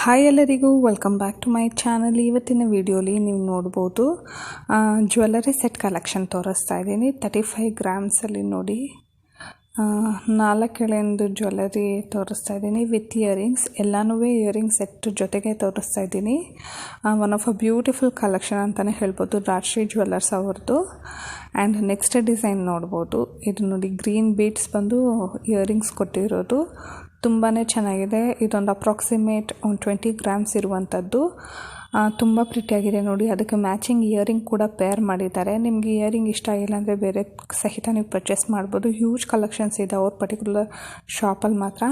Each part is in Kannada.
ಹಾಯ್ ಎಲ್ಲರಿಗೂ welcome back to my channel. ಇವತ್ತಿನ ವಿಡಿಯೋಲಿ ನೀವು ನೋಡ್ಬೋದು ಜ್ಯುವೆಲ್ಲರಿ ಸೆಟ್ ಕಲೆಕ್ಷನ್ ತೋರಿಸ್ತಾ ಇದ್ದೀನಿ. 35 ಗ್ರಾಮ್ಸಲ್ಲಿ ನೋಡಿ 4 ಎಳೆಂದು ಜ್ಯುವೆಲ್ಲರಿ ತೋರಿಸ್ತಾ ಇದ್ದೀನಿ ವಿತ್ ಇಯರಿಂಗ್ಸ್. ಎಲ್ಲನೂ ಇಯರಿಂಗ್ಸ್ ಸೆಟ್ ಜೊತೆಗೆ ತೋರಿಸ್ತಾ ಇದ್ದೀನಿ. One of a beautiful collection ಅಂತಲೇ ಹೇಳ್ಬೋದು ರಾಜಶ್ರೀ ಜ್ಯುವೆಲ್ಲರ್ಸ್ ಅವ್ರದ್ದು. ಆ್ಯಂಡ್ ನೆಕ್ಸ್ಟ್ ಡಿಸೈನ್ ನೋಡ್ಬೋದು. ಇದು ನೋಡಿ ಗ್ರೀನ್ ಬೀಡ್ಸ್ ಬಂದು ಇಯರಿಂಗ್ಸ್ ಕೊಟ್ಟಿರೋದು ತುಂಬಾ ಚೆನ್ನಾಗಿದೆ. ಇದೊಂದು ಅಪ್ರಾಕ್ಸಿಮೇಟ್ ಒಂದು 20 ಗ್ರಾಮ್ಸ್ ಇರುವಂಥದ್ದು. ತುಂಬ ಪ್ರಿಟಿಯಾಗಿದೆ ನೋಡಿ. ಅದಕ್ಕೆ ಮ್ಯಾಚಿಂಗ್ ಇಯರಿಂಗ್ ಕೂಡ ಪೇರ್ ಮಾಡಿದ್ದಾರೆ. ನಿಮಗೆ ಇಯರಿಂಗ್ ಇಷ್ಟ ಆಗಿಲ್ಲ ಅಂದರೆ ಬೇರೆ ಸಹಿತ ನೀವು ಪರ್ಚೇಸ್ ಮಾಡ್ಬೋದು. ಹ್ಯೂಜ್ ಕಲೆಕ್ಷನ್ಸ್ ಇದೆ ಅವ್ರ ಪರ್ಟಿಕ್ಯುಲರ್ ಶಾಪಲ್ಲಿ ಮಾತ್ರ.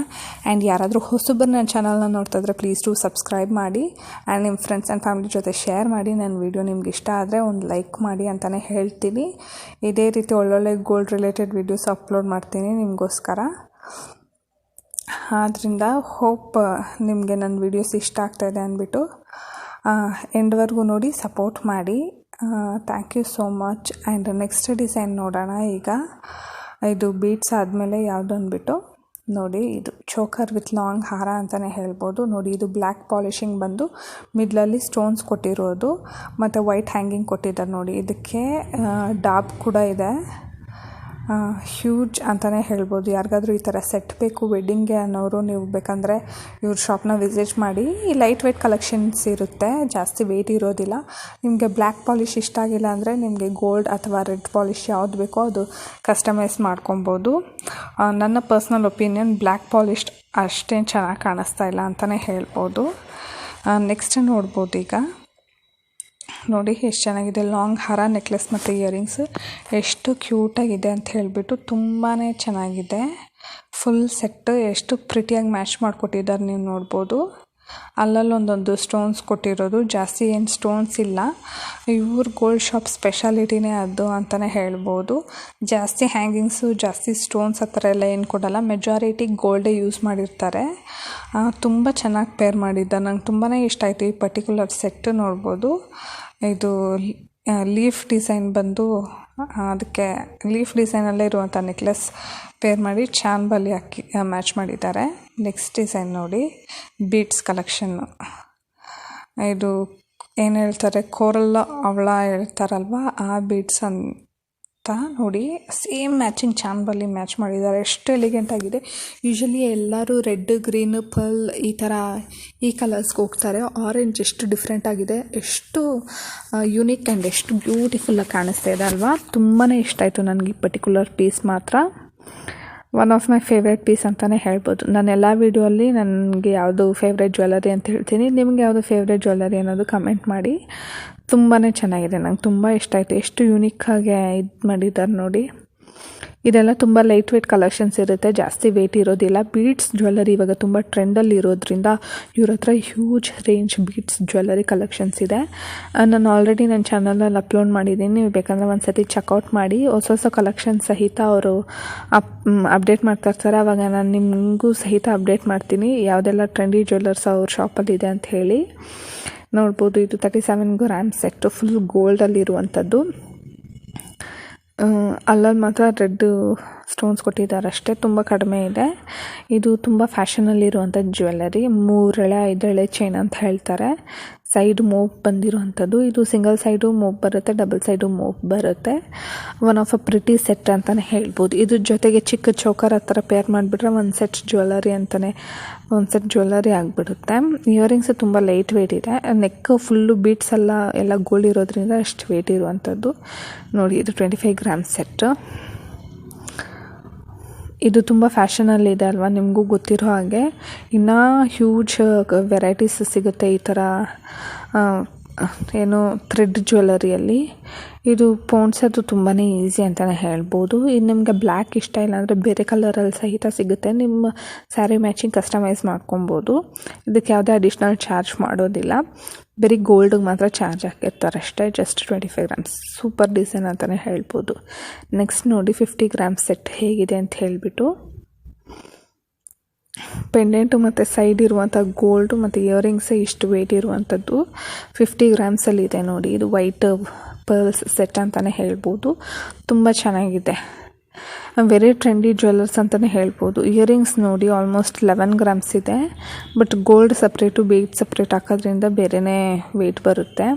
ಆ್ಯಂಡ್ ಯಾರಾದರೂ ಹೊಸಬರು ನನ್ನ ಚಾನಲ್ನ ನೋಡ್ತಾ ಇದ್ದರೆ ಪ್ಲೀಸ್ ಟು ಸಬ್ಸ್ಕ್ರೈಬ್ ಮಾಡಿ ಆ್ಯಂಡ್ ನಿಮ್ಮ ಫ್ರೆಂಡ್ಸ್ ಆ್ಯಂಡ್ ಫ್ಯಾಮಿಲಿ ಜೊತೆ ಶೇರ್ ಮಾಡಿ. ನನ್ನ ವಿಡಿಯೋ ನಿಮ್ಗೆ ಇಷ್ಟ ಆದರೆ ಒಂದು ಲೈಕ್ ಮಾಡಿ ಅಂತಲೇ ಹೇಳ್ತೀನಿ. ಇದೇ ರೀತಿ ಒಳ್ಳೊಳ್ಳೆ ಗೋಲ್ಡ್ ರಿಲೇಟೆಡ್ ವೀಡಿಯೋಸ್ ಅಪ್ಲೋಡ್ ಮಾಡ್ತೀನಿ ನಿಮಗೋಸ್ಕರ. ಆದ್ದರಿಂದ ಹೋಪ್ ನಿಮಗೆ ನನ್ನ ವೀಡಿಯೋಸ್ ಇಷ್ಟ ಆಗ್ತಾಯಿದೆ ಅಂದ್ಬಿಟ್ಟು ಎಂಡ್ವರೆಗೂ ನೋಡಿ ಸಪೋರ್ಟ್ ಮಾಡಿ. Thank you so much. And next design ನೋಡೋಣ. ಈಗ ಇದು ಬೀಡ್ಸ್ ಆದಮೇಲೆ ಯಾವುದು ಅಂದ್ಬಿಟ್ಟು ನೋಡಿ, ಇದು ಚೋಕರ್ ವಿತ್ ಲಾಂಗ್ ಹಾರ ಅಂತಲೇ ಹೇಳ್ಬೋದು. ನೋಡಿ ಇದು ಬ್ಲ್ಯಾಕ್ ಪಾಲಿಶಿಂಗ್ ಬಂದು ಮಿಡ್ಲಲ್ಲಿ ಸ್ಟೋನ್ಸ್ ಕೊಟ್ಟಿರೋದು ಮತ್ತು ವೈಟ್ ಹ್ಯಾಂಗಿಂಗ್ ಕೊಟ್ಟಿದ್ದಾರೆ ನೋಡಿ. ಇದಕ್ಕೆ ಡಾಬ್ ಕೂಡ ಇದೆ. ಹ್ಯೂಜ್ ಅಂತಲೇ ಹೇಳ್ಬೋದು. ಯಾರಿಗಾದ್ರೂ ಈ ಥರ ಸೆಟ್ ಬೇಕು ವೆಡ್ಡಿಂಗ್ಗೆ ಅನ್ನೋರು ನೀವು ಬೇಕಂದರೆ ಇವ್ರ ಶಾಪ್ನ ವಿಸಿಟ್ ಮಾಡಿ. ಈ ಲೈಟ್ ವೆಯ್ಟ್ ಕಲೆಕ್ಷನ್ಸ್ ಇರುತ್ತೆ, ಜಾಸ್ತಿ ವೆಯ್ಟ್ ಇರೋದಿಲ್ಲ. ನಿಮಗೆ ಬ್ಲ್ಯಾಕ್ ಪಾಲಿಶ್ ಇಷ್ಟ ಆಗಿಲ್ಲ ಅಂದರೆ ನಿಮಗೆ ಗೋಲ್ಡ್ ಅಥವಾ ರೆಡ್ ಪಾಲಿಶ್ ಯಾವುದು ಬೇಕೋ ಅದು ಕಸ್ಟಮೈಸ್ ಮಾಡ್ಕೊಬೋದು. ನನ್ನ ಪರ್ಸ್ನಲ್ ಒಪಿನಿಯನ್ ಬ್ಲ್ಯಾಕ್ ಪಾಲಿಶ್ ಅಷ್ಟೇನು ಚೆನ್ನಾಗಿ ಕಾಣಿಸ್ತಾ ಇಲ್ಲ ಅಂತಲೇ ಹೇಳ್ಬೋದು. ನೆಕ್ಸ್ಟ್ ನೋಡ್ಬೋದು. ಈಗ ನೋಡಿ ಎಷ್ಟು ಚೆನ್ನಾಗಿದೆ. ಲಾಂಗ್ ಹಾರ, ನೆಕ್ಲೆಸ್ ಮತ್ತು ಇಯರಿಂಗ್ಸ್ ಎಷ್ಟು ಕ್ಯೂಟಾಗಿದೆ ಅಂತ ಹೇಳಿಬಿಟ್ಟು ತುಂಬಾ ಚೆನ್ನಾಗಿದೆ. ಫುಲ್ ಸೆಟ್ಟು ಎಷ್ಟು ಪ್ರಿಟಿಯಾಗಿ ಮ್ಯಾಚ್ ಮಾಡಿಕೊಟ್ಟಿದ್ದಾರೆ ನೀವು ನೋಡ್ಬೋದು. ಅಲ್ಲಲ್ಲೊಂದೊಂದು ಸ್ಟೋನ್ಸ್ ಕೊಟ್ಟಿರೋದು, ಜಾಸ್ತಿ ಏನು ಸ್ಟೋನ್ಸ್ ಇಲ್ಲ. ಇವ್ರ ಗೋಲ್ಡ್ ಶಾಪ್ ಸ್ಪೆಷಾಲಿಟಿನೇ ಅದು ಅಂತಲೇ ಹೇಳ್ಬೋದು. ಜಾಸ್ತಿ ಹ್ಯಾಂಗಿಂಗ್ಸು, ಜಾಸ್ತಿ ಸ್ಟೋನ್ಸ್ ಆ ಥರ ಎಲ್ಲ ಏನು ಕೊಡಲ್ಲ. ಮೆಜಾರಿಟಿ ಗೋಲ್ಡೇ ಯೂಸ್ ಮಾಡಿರ್ತಾರೆ. ತುಂಬ ಚೆನ್ನಾಗಿ ಪೇರ್ ಮಾಡಿದ್ದಾರೆ. ನಂಗೆ ತುಂಬಾ ಇಷ್ಟ ಆಯಿತು ಈ ಪರ್ಟಿಕ್ಯುಲರ್ ಸೆಟ್. ನೋಡ್ಬೋದು ಇದು ಲೀಫ್ ಡಿಸೈನ್ ಬಂದು ಅದಕ್ಕೆ ಲೀಫ್ ಡಿಸೈನಲ್ಲೇ ಇರುವಂಥ ನೆಕ್ಲೆಸ್ ಪೇರ್ ಮಾಡಿ ಚಾನ್ಬಲಿ ಹಾಕಿ ಮ್ಯಾಚ್ ಮಾಡಿದ್ದಾರೆ. ನೆಕ್ಸ್ಟ್ ಡಿಸೈನ್ ನೋಡಿ, ಬೀಡ್ಸ್ ಕಲೆಕ್ಷನ್ನು. ಇದು ಏನು ಹೇಳ್ತಾರೆ, ಕೋರಲ್ ಅವಳ ಹೇಳ್ತಾರಲ್ವ ಆ ಬೀಡ್ಸ್ ಅಂತ ನೋಡಿ. ಸೇಮ್ ಮ್ಯಾಚಿಂಗ್ ಚಾನ್ಬಲ್ಲಿ ಮ್ಯಾಚ್ ಮಾಡಿದ್ದಾರೆ. ಎಷ್ಟು ಎಲಿಗೆಂಟ್ ಆಗಿದೆ. ಯೂಶಲಿ ಎಲ್ಲರೂ ರೆಡ್, ಗ್ರೀನ್, ಪರ್ಲ್ ಈ ಕಲರ್ಸ್ಗೆ ಹೋಗ್ತಾರೆ. ಆರೆಂಜ್ ಎಷ್ಟು ಡಿಫ್ರೆಂಟ್ ಆಗಿದೆ, ಎಷ್ಟು ಯುನೀಕ್ ಆ್ಯಂಡ್ ಎಷ್ಟು ಬ್ಯೂಟಿಫುಲ್ಲಾಗಿ ಕಾಣಿಸ್ತಾ ಇದೆ ಅಲ್ವಾ. ತುಂಬಾ ಇಷ್ಟ ಆಯಿತು ನನಗೆ ಈ ಪರ್ಟಿಕ್ಯುಲರ್ ಪೀಸ್ ಮಾತ್ರ. One of my favourite piece ಅಂತಲೇ ಹೇಳ್ಬೋದು. ನಾನು ಎಲ್ಲ ವೀಡಿಯೋಲ್ಲಿ ನನಗೆ ಯಾವುದು ಫೇವ್ರೆಟ್ ಜ್ಯುವೆಲ್ಲರಿ ಅಂತ ಹೇಳ್ತೀನಿ. ನಿಮಗೆ ಯಾವುದು ಫೇವ್ರೆಟ್ ಜ್ಯುವೆಲ್ಲರಿ ಅನ್ನೋದು ಕಮೆಂಟ್ ಮಾಡಿ. ತುಂಬಾ ಚೆನ್ನಾಗಿದೆ, ನಂಗೆ ತುಂಬ ಇಷ್ಟ ಆಯಿತು. ಎಷ್ಟು ಯೂನಿಕ್ಕಾಗಿ ಇದು ಮಾಡಿದ್ದಾರೆ ನೋಡಿ. ಇದೆಲ್ಲ ತುಂಬ ಲೈಟ್ ವೆಯ್ಟ್ ಕಲೆಕ್ಷನ್ಸ್ ಇರುತ್ತೆ, ಜಾಸ್ತಿ ವೆಯ್ಟ್ ಇರೋದಿಲ್ಲ. ಬೀಡ್ಸ್ ಜ್ಯುವೆಲ್ಲರಿ ಇವಾಗ ತುಂಬ ಟ್ರೆಂಡಲ್ಲಿ ಇರೋದ್ರಿಂದ ಇವ್ರ ಹತ್ರ huge range beads jewellery collections ಇದೆ. ನಾನು ಆಲ್ರೆಡಿ ನನ್ನ ಚಾನಲಲ್ಲಿ ಅಪ್ಲೋಡ್ ಮಾಡಿದ್ದೀನಿ. ನೀವು ಬೇಕಂದರೆ ಒಂದು ಸತಿ ಚೆಕ್ಔಟ್ ಮಾಡಿ. ಹೊಸ ಕಲೆಕ್ಷನ್ ಸಹಿತ ಅವರು ಅಪ್ಡೇಟ್ ಮಾಡ್ತಾ ಇರ್ತಾರೆ. ಆವಾಗ ನಾನು ನಿಮಗೂ ಸಹಿತ ಅಪ್ಡೇಟ್ ಮಾಡ್ತೀನಿ ಯಾವುದೆಲ್ಲ ಟ್ರೆಂಡಿ ಜ್ಯುವೆಲ್ಲರ್ಸ್ ಅವ್ರ ಶಾಪಲ್ಲಿದೆ ಅಂತ ಹೇಳಿ. ನೋಡ್ಬೋದು ಇದು 37 ಗ್ರಾಮ್ ಸೆಟ್ಟು ಫುಲ್ ಗೋಲ್ಡಲ್ಲಿ ಇರುವಂಥದ್ದು. ಅಲ್ಲಲ್ಲಿ ಮಾತ್ರ ರೆಡ್ ಸ್ಟೋನ್ಸ್ ಕೊಟ್ಟಿದ್ದಾರೆ ಅಷ್ಟೇ, ತುಂಬ ಕಡಿಮೆ ಇದೆ. ಇದು ತುಂಬ ಫ್ಯಾಷನಲ್ಲಿರುವಂಥ ಜ್ಯುವೆಲ್ಲರಿ. 3 ಎಳೆ 5 ಎಳೆ ಚೈನ್ ಅಂತ ಹೇಳ್ತಾರೆ. ಸೈಡ್ ಮೋಪ್ ಬಂದಿರುವಂಥದ್ದು. ಇದು ಸಿಂಗಲ್ ಸೈಡು ಮೋಪ್ ಬರುತ್ತೆ, ಡಬಲ್ ಸೈಡು ಮೋಪ್ ಬರುತ್ತೆ. One of a pretty set ಅಂತಲೇ ಹೇಳ್ಬೋದು. ಇದ್ರ ಜೊತೆಗೆ ಚಿಕ್ಕ ಚೌಕರ್ ಆ ಥರ ಪೇರ್ ಮಾಡಿಬಿಟ್ರೆ ಒಂದು ಸೆಟ್ ಜ್ಯುವೆಲ್ಲರಿ ಅಂತಲೇ ಒಂದು ಸೆಟ್ ಜ್ಯುವೆಲ್ಲರಿ ಆಗಿಬಿಡುತ್ತೆ. ಇಯರಿಂಗ್ಸ್ ತುಂಬ ಲೈಟ್ ವೆಯ್ಟ್ ಇದೆ. ನೆಕ್ ಫುಲ್ಲು ಬೀಟ್ಸ್ ಎಲ್ಲ ಗೋಲ್ಡ್ ಇರೋದ್ರಿಂದ ಅಷ್ಟು ವೆಯ್ಟ್ ಇರುವಂಥದ್ದು ನೋಡಿ. ಇದು 25 ಗ್ರಾಮ್ ಸೆಟ್ಟು. ಇದು ತುಂಬ ಫ್ಯಾಷನಲ್ಲಿದೆ ಅಲ್ವಾ, ನಿಮಗೂ ಗೊತ್ತಿರೋ ಹಾಗೆ. ಇನ್ನೂ ಹ್ಯೂಜ್ ವೆರೈಟೀಸ್ ಸಿಗುತ್ತೆ ಈ ಥರ ಏನು ಥ್ರೆಡ್ ಜ್ಯುವೆಲ್ಲರಿಯಲ್ಲಿ. ಇದು ಪೋಣಿಸೋದು ತುಂಬಾ ಈಸಿ ಅಂತಲೇ ಹೇಳ್ಬೋದು. ಇದು ನಿಮಗೆ ಬ್ಲ್ಯಾಕ್ ಇಷ್ಟ ಇಲ್ಲ ಅಂದರೆ ಬೇರೆ ಕಲರಲ್ಲಿ ಸಹಿತ ಸಿಗುತ್ತೆ. ನಿಮ್ಮ ಸ್ಯಾರಿ ಮ್ಯಾಚಿಂಗ್ ಕಸ್ಟಮೈಸ್ ಮಾಡ್ಕೊಬೋದು. ಇದಕ್ಕೆ ಯಾವುದೇ ಅಡಿಷ್ನಲ್ ಚಾರ್ಜ್ ಮಾಡೋದಿಲ್ಲ. ಬರೀ ಗೋಲ್ಡಿಗೆ ಮಾತ್ರ ಚಾರ್ಜ್ ಹಾಕಿರ್ತಾರೆ ಅಷ್ಟೇ. Just 25 grams. ಸೂಪರ್ ಡಿಸೈನ್ ಅಂತಲೇ ಹೇಳ್ಬೋದು. ನೆಕ್ಸ್ಟ್ ನೋಡಿ 50 ಗ್ರಾಮ್ಸ್ ಸೆಟ್ ಹೇಗಿದೆ ಅಂತ ಹೇಳಿಬಿಟ್ಟು. ಪೆಂಡೆಂಟು ಮತ್ತು ಸೈಡ್ ಇರುವಂಥ ಗೋಲ್ಡು ಮತ್ತು ಇಯರಿಂಗ್ಸೇ ಇಷ್ಟು ವೆಯ್ಟ್ ಇರುವಂಥದ್ದು 50 ಗ್ರಾಮ್ಸಲ್ಲಿ ಇದೆ ನೋಡಿ. ಇದು ವೈಟ್ ಪರ್ಲ್ಸ್ ಸೆಟ್ ಅಂತಲೇ ಹೇಳ್ಬೋದು. ತುಂಬ ಚೆನ್ನಾಗಿದೆ. ವೆರಿ ಟ್ರೆಂಡಿ ಜ್ಯುವೆಲ್ಲರ್ಸ್ ಅಂತಲೇ ಹೇಳ್ಬೋದು. ಇಯರಿಂಗ್ಸ್ ನೋಡಿ ಆಲ್ಮೋಸ್ಟ್ 11 ಗ್ರಾಮ್ಸ್ ಇದೆ, but gold separate bead separate ಹಾಕೋದ್ರಿಂದ ಬೇರೆಯೇ ವೆಯ್ಟ್ ಬರುತ್ತೆ.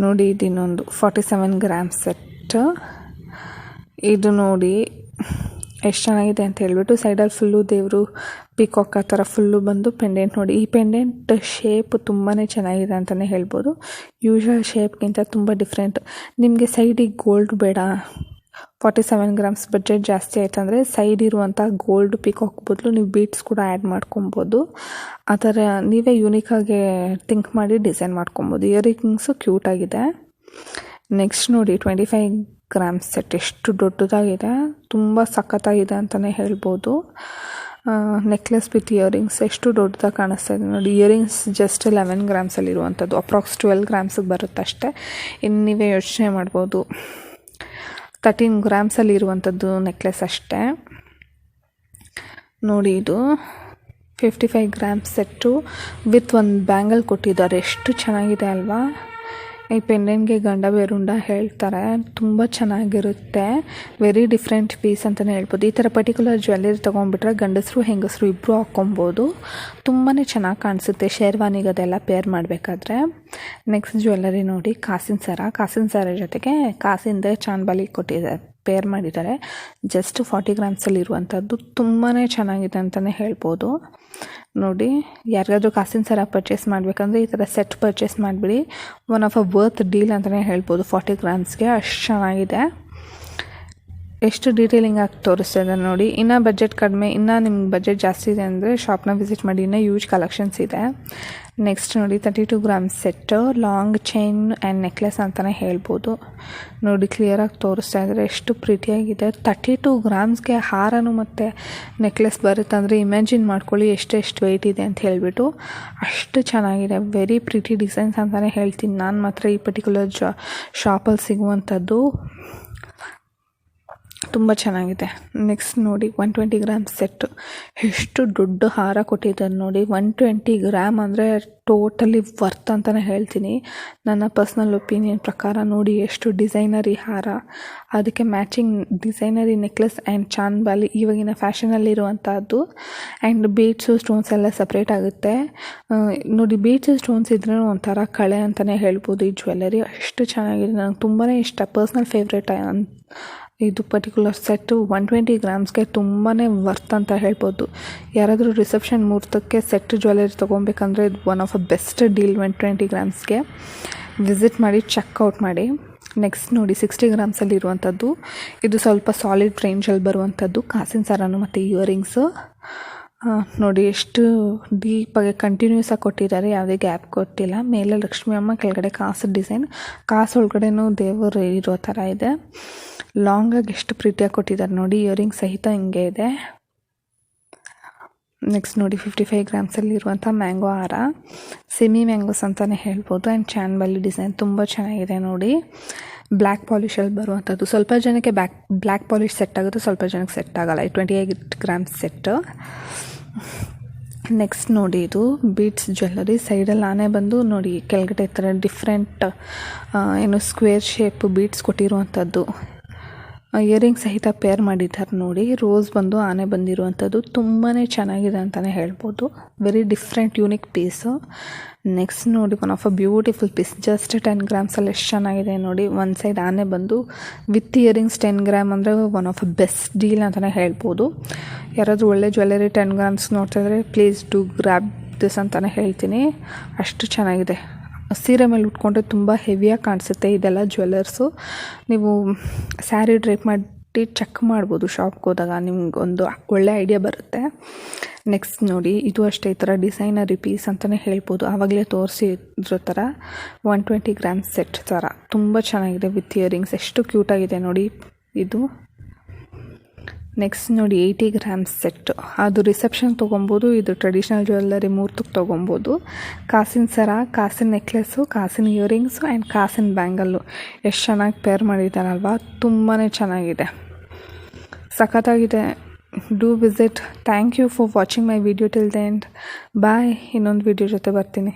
ನೋಡಿ ಇದು ಇನ್ನೊಂದು 47 ಗ್ರಾಮ್ಸ್ ಸೆಟ್. ಇದು ನೋಡಿ ಎಷ್ಟು ಚೆನ್ನಾಗಿದೆ ಅಂತ ಹೇಳ್ಬಿಟ್ಟು ಸೈಡಲ್ಲಿ ಫುಲ್ಲು ದೇವರು ಪಿಕಾಕ್ ಆ ಥರ ಫುಲ್ಲು ಬಂದು ಪೆಂಡೆಂಟ್ ನೋಡಿ. ಈ ಪೆಂಡೆಂಟ್ ಶೇಪ್ ತುಂಬಾ ಚೆನ್ನಾಗಿದೆ ಅಂತಲೇ ಹೇಳ್ಬೋದು. ಯೂಶ್ವಲ್ ಶೇಪ್ಗಿಂತ ತುಂಬ ಡಿಫ್ರೆಂಟ್. ನಿಮಗೆ ಸೈಡಿಗೆ ಗೋಲ್ಡ್ ಬೇಡ, 47 ಗ್ರಾಮ್ಸ್ ಬಡ್ಜೆಟ್ ಜಾಸ್ತಿ ಆಯ್ತಂದರೆ ಸೈಡ್ ಇರುವಂಥ ಗೋಲ್ಡ್ ಪಿಕಾಕ್ ಬದಲು ನೀವು ಬೀಡ್ಸ್ ಕೂಡ ಆ್ಯಡ್ ಮಾಡ್ಕೊಬೋದು. ಆ ಥರ ನೀವೇ ಯೂನಿಕಾಗಿ ಥಿಂಕ್ ಮಾಡಿ ಡಿಸೈನ್ ಮಾಡ್ಕೊಬೋದು. ಇಯರಿಂಗ್ಸು ಕ್ಯೂಟಾಗಿದೆ. ನೆಕ್ಸ್ಟ್ ನೋಡಿ 25 ಗ್ರಾಮ್ಸ್ ಸೆಟ್ ಎಷ್ಟು ದೊಡ್ಡದಾಗಿದೆ, ತುಂಬ ಸಖತ್ತಾಗಿದೆ ಅಂತಲೇ ಹೇಳ್ಬೋದು. ನೆಕ್ಲೆಸ್ ವಿತ್ ಇಯರಿಂಗ್ಸ್ ಎಷ್ಟು ದೊಡ್ಡದಾಗಿ ಕಾಣಿಸ್ತಾ ಇದೆ ನೋಡಿ. ಇಯರಿಂಗ್ಸ್ ಜಸ್ಟ್ 11 ಗ್ರಾಮ್ಸಲ್ಲಿರುವಂಥದ್ದು, ಅಪ್ರಾಕ್ಸ್ 12 ಗ್ರಾಮ್ಸಿಗೆ ಬರುತ್ತೆ ಅಷ್ಟೇ. ಇನ್ನು ನೀವೇ ಯೋಚನೆ ಮಾಡ್ಬೋದು, 13 ಗ್ರಾಮ್ಸಲ್ಲಿ ಇರುವಂಥದ್ದು ನೆಕ್ಲೆಸ್ ಅಷ್ಟೇ. ನೋಡಿ ಇದು 55 ಗ್ರಾಮ್ಸ್ ಸೆಟ್ಟು ವಿತ್ ಒಂದು ಬ್ಯಾಂಗಲ್ ಕೊಟ್ಟಿದ್ದಾರೆ. ಎಷ್ಟು ಚೆನ್ನಾಗಿದೆ ಅಲ್ವಾ. ಈ ಪೆಂಡೆಂಟ್ಗೆ ಗಂಡ ಬೇರುಂಡ ಹೇಳ್ತಾರೆ, ತುಂಬ ಚೆನ್ನಾಗಿರುತ್ತೆ. ವೆರಿ ಡಿಫ್ರೆಂಟ್ ಪೀಸ್ ಅಂತಲೇ ಹೇಳ್ಬೋದು. ಈ ಥರ ಪರ್ಟಿಕ್ಯುಲರ್ ಜ್ಯುವೆಲ್ಲರಿ ತೊಗೊಂಡ್ಬಿಟ್ರೆ ಗಂಡಸರು ಹೆಂಗಸರು ಇಬ್ಬರು ಹಾಕ್ಕೊಬೋದು. ತುಂಬಾ ಚೆನ್ನಾಗಿ ಕಾಣಿಸುತ್ತೆ ಶೇರ್ವಾನಿಗೆ ಅದೆಲ್ಲ ಪೇರ್ ಮಾಡಬೇಕಾದ್ರೆ. ನೆಕ್ಸ್ಟ್ ಜ್ಯುವೆಲ್ಲರಿ ನೋಡಿ ಕಾಸಿನ ಸರ ಜೊತೆಗೆ ಕಾಸಿಂದ ಚಾನ್ಬಾಲಿ ಕೊಟ್ಟಿದ್ದಾರೆ, ಪೇರ್ ಮಾಡಿದ್ದಾರೆ. ಜಸ್ಟ್ 40 ಗ್ರಾಮ್ಸಲ್ಲಿರುವಂಥದ್ದು ತುಂಬಾ ಚೆನ್ನಾಗಿದೆ ಅಂತಲೇ ಹೇಳ್ಬೋದು. ನೋಡಿ, ಯಾರಿಗಾದ್ರೂ ಕಾಸಿನ ಸರ ಪರ್ಚೇಸ್ ಮಾಡಬೇಕಂದ್ರೆ ಈ ಥರ ಸೆಟ್ ಪರ್ಚೇಸ್ ಮಾಡಿಬಿಡಿ. One of a worth deal ಅಂತಲೇ ಹೇಳ್ಬೋದು. 40 ಗ್ರಾಮ್ಸ್ಗೆ ಅಷ್ಟು ಚೆನ್ನಾಗಿದೆ. ಎಷ್ಟು ಡೀಟೇಲಿಂಗ್ ಆಗಿ ತೋರಿಸ್ತಾ ಇದೆ ನೋಡಿ. ಇನ್ನೂ ಬಜೆಟ್ ಕಡಿಮೆ, ಇನ್ನೂ ನಿಮ್ಗೆ ಬಜೆಟ್ ಜಾಸ್ತಿ ಇದೆ ಅಂದರೆ ಶಾಪ್ನ ವಿಸಿಟ್ ಮಾಡಿ, ಇನ್ನೂ ಯೂಜ್ ಕಲೆಕ್ಷನ್ಸ್ ಇದೆ. ನೆಕ್ಸ್ಟ್ ನೋಡಿ 32 grams set, long chain and necklace ಅಂತಲೇ ಹೇಳ್ಬೋದು. ನೋಡಿ ಕ್ಲಿಯರಾಗಿ ತೋರಿಸ್ತಾ ಇದ್ದಾರೆ, ಎಷ್ಟು ಪ್ರೀತಿಯಾಗಿದೆ. 32 ಗ್ರಾಮ್ಸ್ಗೆ ಹಾರನು ಮತ್ತು ನೆಕ್ಲೆಸ್ ಬರುತ್ತೆ ಅಂದರೆ ಇಮ್ಯಾಜಿನ್ ಮಾಡ್ಕೊಳ್ಳಿ ಎಷ್ಟು ವೆಯ್ಟ್ ಇದೆ ಅಂತ ಹೇಳಿಬಿಟ್ಟು. ಅಷ್ಟು ಚೆನ್ನಾಗಿದೆ. ವೆರಿ ಪ್ರೀತಿ ಡಿಸೈನ್ಸ್ ಅಂತಲೇ ಹೇಳ್ತೀನಿ ನಾನು ಮಾತ್ರ. ಈ ಪರ್ಟಿಕ್ಯುಲರ್ ಶಾಪಲ್ಲಿ ಸಿಗುವಂಥದ್ದು ತುಂಬ ಚೆನ್ನಾಗಿದೆ. ನೆಕ್ಸ್ಟ್ ನೋಡಿ 120 ಗ್ರಾಮ್ಸ್ ಸೆಟ್ಟು, ಎಷ್ಟು ದೊಡ್ಡ ಹಾರ ಕೊಟ್ಟಿದ್ದಾರೆ ನೋಡಿ. 120 ಗ್ರಾಮ್ ಅಂದರೆ ಟೋಟಲಿ ವರ್ತ್ ಅಂತಲೇ ಹೇಳ್ತೀನಿ ನನ್ನ ಪರ್ಸ್ನಲ್ ಒಪಿನಿಯನ್ ಪ್ರಕಾರ. ನೋಡಿ ಎಷ್ಟು ಡಿಸೈನರಿ ಹಾರ, ಅದಕ್ಕೆ ಮ್ಯಾಚಿಂಗ್ ಡಿಸೈನರಿ ನೆಕ್ಲೆಸ್ ಆ್ಯಂಡ್ ಚಾನ್ಬಾಲಿ ಇವಾಗಿನ ಫ್ಯಾಷನಲ್ಲಿರುವಂಥದ್ದು. ಆ್ಯಂಡ್ ಬೀಡ್ಸು ಸ್ಟೋನ್ಸ್ ಎಲ್ಲ ಸಪ್ರೇಟ್ ಆಗುತ್ತೆ ನೋಡಿ. ಬೀಡ್ಸು ಸ್ಟೋನ್ಸ್ ಇದ್ರೂ ಒಂಥರ ಕಳೆ ಅಂತಲೇ ಹೇಳ್ಬೋದು. ಈ ಜ್ಯುವೆಲ್ಲರಿ ಅಷ್ಟು ಚೆನ್ನಾಗಿದೆ, ನನಗೆ ತುಂಬಾ ಇಷ್ಟ, ಪರ್ಸ್ನಲ್ ಫೇವ್ರೇಟ್ ಇದು ಪರ್ಟಿಕ್ಯುಲರ್ ಸೆಟ್ಟು. 120 ಗ್ರಾಮ್ಸ್ಗೆ ತುಂಬಾ ವರ್ತ್ ಅಂತ ಹೇಳ್ಬೋದು. ಯಾರಾದರೂ ರಿಸೆಪ್ಷನ್ ಮುಹೂರ್ತಕ್ಕೆ ಸೆಟ್ ಜ್ಯುವೆಲ್ಲರಿ ತೊಗೊಬೇಕಂದ್ರೆ ಇದು one of a best deal. 120 ಗ್ರಾಮ್ಸ್ಗೆ ವಿಸಿಟ್ ಮಾಡಿ, ಚೆಕ್ಔಟ್ ಮಾಡಿ. ನೆಕ್ಸ್ಟ್ ನೋಡಿ 60 ಗ್ರಾಮ್ಸಲ್ಲಿರುವಂಥದ್ದು. ಇದು ಸ್ವಲ್ಪ ಸಾಲಿಡ್ ರೇಂಜಲ್ಲಿ ಬರುವಂಥದ್ದು. ಕಾಸಿನ ಸರನು ಮತ್ತು ಇಯರಿಂಗ್ಸು ನೋಡಿ ಎಷ್ಟು ಡೀಪಾಗಿ ಕಂಟಿನ್ಯೂಸ್ ಆಗಿ ಕೊಟ್ಟಿದ್ದಾರೆ, ಯಾವುದೇ ಗ್ಯಾಪ್ ಕೊಟ್ಟಿಲ್ಲ. ಮೇಲೆ ಲಕ್ಷ್ಮಿ ಅಮ್ಮ, ಕೆಳಗಡೆ ಕಾಸು ಡಿಸೈನ್, ಕಾಸು ಒಳಗಡೆನೂ ದೇವರು ಇರೋ ಥರ ಇದೆ. ಲಾಂಗಾಗಿ ಎಷ್ಟು ಪ್ರೀತಿಯಾಗಿ ಕೊಟ್ಟಿದ್ದಾರೆ ನೋಡಿ. ಇಯರಿಂಗ್ ಸಹಿತ ಹಿಂಗೆ ಇದೆ. ನೆಕ್ಸ್ಟ್ ನೋಡಿ 55 ಗ್ರಾಮ್ಸಲ್ಲಿರುವಂಥ ಮ್ಯಾಂಗೋ ಹಾರ, ಸೆಮಿ ಮ್ಯಾಂಗೋಸ್ ಅಂತಲೇ ಹೇಳ್ಬೋದು. ಆ್ಯಂಡ್ ಚಾನ್ಬಾಲಿ ಡಿಸೈನ್ ತುಂಬ ಚೆನ್ನಾಗಿದೆ ನೋಡಿ. ಬ್ಲ್ಯಾಕ್ ಪಾಲಿಶಲ್ಲಿ ಬರುವಂಥದ್ದು. ಸ್ವಲ್ಪ ಜನಕ್ಕೆ ಬ್ಲ್ಯಾಕ್ ಪಾಲಿಶ್ ಸೆಟ್ ಆಗುತ್ತೆ, ಸ್ವಲ್ಪ ಜನಕ್ಕೆ ಸೆಟ್ ಆಗೋಲ್ಲ. 28 ಗ್ರಾಮ್ಸ್ ಸೆಟ್ಟು. ನೆಕ್ಸ್ಟ್ ನೋಡಿ ಇದು ಬೀಡ್ಸ್ ಜ್ಯುವೆಲ್ಲರಿ. ಸೈಡಲ್ಲಿ ಆನೆ ಬಂದು ನೋಡಿ, ಕೆಳಗಡೆ ಥರ ಡಿಫ್ರೆಂಟ್ ಏನು ಸ್ಕ್ವೇರ್ ಶೇಪ್ ಬೀಡ್ಸ್ ಕೊಟ್ಟಿರುವಂಥದ್ದು. ಇಯರಿಂಗ್ ಸಹಿತ ಪೇರ್ ಮಾಡಿದ್ದಾರೆ ನೋಡಿ. ರೋಸ್ ಬಂದು ಆನೆ ಬಂದಿರುವಂಥದ್ದು ತುಂಬಾ ಚೆನ್ನಾಗಿದೆ ಅಂತಲೇ ಹೇಳ್ಬೋದು. Very different unique piece. Next ನೋಡಿ one of a beautiful piece. Just 10 ಗ್ರಾಮ್ಸಲ್ಲಿ ಎಷ್ಟು ಚೆನ್ನಾಗಿದೆ ನೋಡಿ. ಒಂದು ಸೈಡ್ ಆನೆ ಬಂದು ವಿತ್ ಇಯರಿಂಗ್ಸ್ 10 ಗ್ರಾಮ್ ಅಂದರೆ one of a best deal ಅಂತಲೇ ಹೇಳ್ಬೋದು. ಯಾರಾದರೂ ಒಳ್ಳೆ ಜ್ಯುವೆಲ್ಲರಿ 10 ಗ್ರಾಮ್ಸ್ ನೋಡ್ತಾಯಿದ್ರೆ ಪ್ಲೀಸ್ ಡೂ ಗ್ರ್ಯಾಬ್ ದಿಸ್ ಅಂತಲೇ ಹೇಳ್ತೀನಿ. ಅಷ್ಟು ಚೆನ್ನಾಗಿದೆ. ಸೀರೆ ಮೇಲೆ ಉಟ್ಕೊಂಡ್ರೆ ತುಂಬ ಹೆವಿಯಾಗಿ ಕಾಣಿಸುತ್ತೆ ಇದೆಲ್ಲ ಜ್ಯುವೆಲ್ಲರ್ಸು. ನೀವು ಸ್ಯಾರಿ ಡ್ರೇಪ್ ಮಾಡಿ ಚೆಕ್ ಮಾಡ್ಬೋದು ಶಾಪ್ಗೆ ಹೋದಾಗ, ನಿಮ್ಗೊಂದು ಒಳ್ಳೆ ಐಡಿಯಾ ಬರುತ್ತೆ. ನೆಕ್ಸ್ಟ್ ನೋಡಿ ಇದು ಅಷ್ಟೇ, ಈ ಥರ ಡಿಸೈನರಿ ಪೀಸ್ ಅಂತಲೇ ಹೇಳ್ಬೋದು. ಆವಾಗಲೇ ತೋರಿಸಿರೋ ಥರ 120 ಗ್ರಾಮ್ಸ್ ಸೆಟ್ ಥರ ತುಂಬ ಚೆನ್ನಾಗಿದೆ ವಿತ್ ಇಯರಿಂಗ್ಸ್. ಎಷ್ಟು ಕ್ಯೂಟಾಗಿದೆ ನೋಡಿ ಇದು. ನೆಕ್ಸ್ಟ್ ನೋಡಿ 80 ಗ್ರಾಮ್ಸ್ ಸೆಟ್ಟು. ಅದು ರಿಸೆಪ್ಷನ್ ತೊಗೊಬೋದು, ಇದು ಟ್ರೆಡಿಷ್ನಲ್ ಜ್ಯುವೆಲ್ಲರಿ ಮುಹೂರ್ತಕ್ಕೆ ತೊಗೊಬೋದು. ಕಾಸಿನ ಸರ, ಕಾಸಿನ ನೆಕ್ಲೆಸ್ಸು, ಕಾಸಿನ ಇಯರಿಂಗ್ಸು ಆ್ಯಂಡ್ ಕಾಸಿನ ಬ್ಯಾಂಗಲ್ಲು ಎಷ್ಟು ಚೆನ್ನಾಗಿ ಪೇರ್ ಮಾಡಿದ್ದಾರಲ್ವ, ತುಂಬಾ ಚೆನ್ನಾಗಿದೆ, ಸಖತ್ತಾಗಿದೆ. Do visit. Thank you for watching my video till the end. Bye. ಇನ್ನೊಂದು ವಿಡಿಯೋ ಜೊತೆ ಬರ್ತೀನಿ.